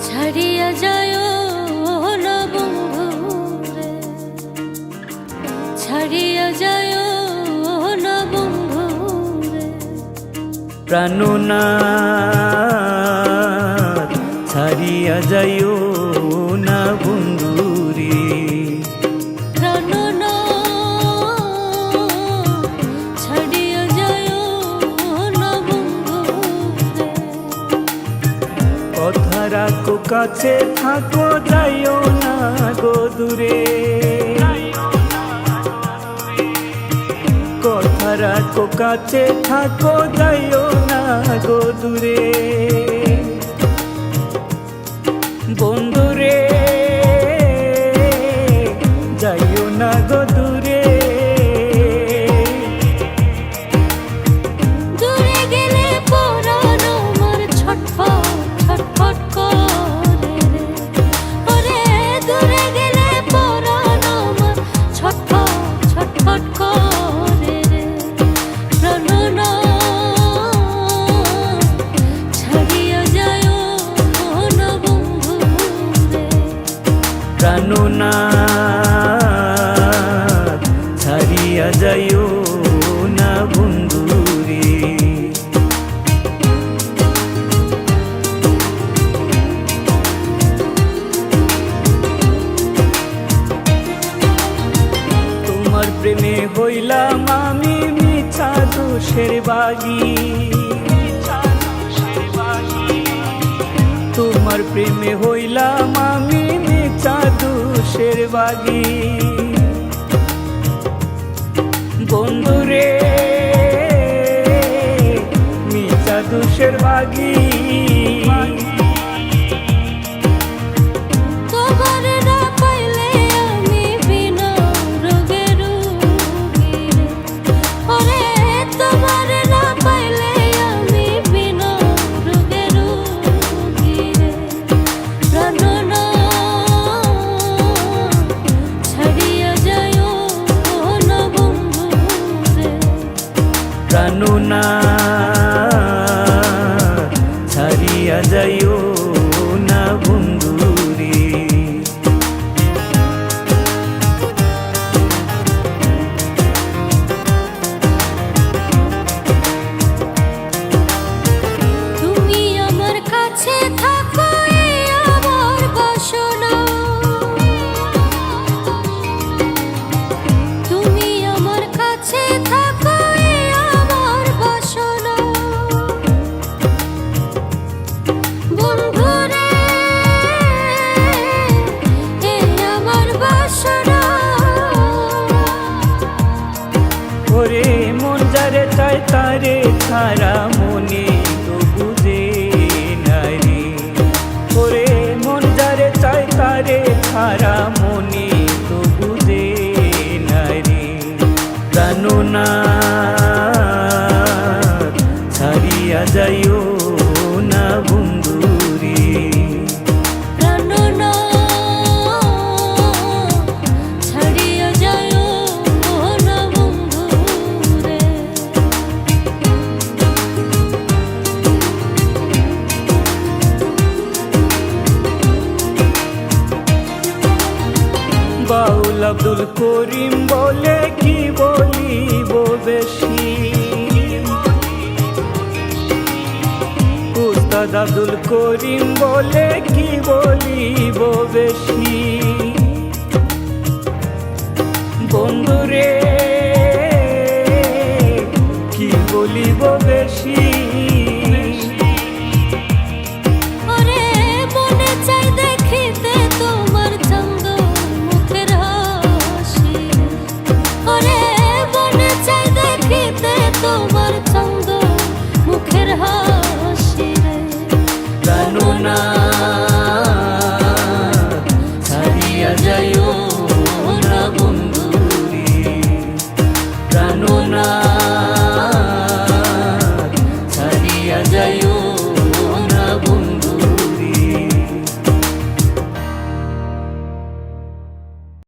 ছাড়িয়া যায় না বন্ধুরে, ছাড়িয়া যায় না বন্ধুরে, প্রাণনাথ ছাড়িয়া যাইও না বন্ধুরে, প্রাণনাথ ছাড়িয়া যায় না বন্ধুরে, কথা রাখো কাছে থাকো যাইও না গো দূরে, কথা রাখো কাছে থাকো যাইও না গো দূরে, বন্ধুরে যাইও না গো দূরে, দূরে গেলে পরাণ আমার ছটফট ছটফট করে রে, ওরে দূরে গেলে পরাণ আমার ছটফট ছটফট করে রে, প্রাণনাথ ছাড়িয়া যায় না বন্ধুরে, প্রাণনাথ ছাড়িয়া যাইও না বন্ধুরে, তোমার প্রেমে হইলাম আমি মিছা দোষের বাগী, তোমার প্রেমে হইলাম আমি মিছা দোষের বাগী, বন্ধুরে মিছা দোষের বাগী, তোমার না পাইলে আমি বিনা রোগে রোগী রে, ওরে তোমার না পাইলে আমি বিনা রোগে রোগী রে, প্রাণনাথ ছাড়িয়া যায় না বন্ধুরে, প্রাণনাথ ছাড়িয়া যাইও না বন্ধুরে, তুমি আমার কাছে থাকো এই আমার বাসনা, তুমি আমার কাছে থাকো এই আমার বাসনা, বন্ধুরে এই আমার বাসনা, ওরে মন যারে চায় তারে ছাড়া মনে তো বুঝে নাই রে, ওরে মন যারে চায় তারে ছাড়া মনে তো বুঝে নাই রে, প্রাণনাথ ছাড়িয়া যাইও না বন্ধুরে, প্রাণনাথ ছাড়িয়া যায় না বন্ধুরে, বাউল আব্দুল করিম বলে কি বলিব বেশি, উস্তাদ আব্দুল করিম বলে কি বলিব বেশি,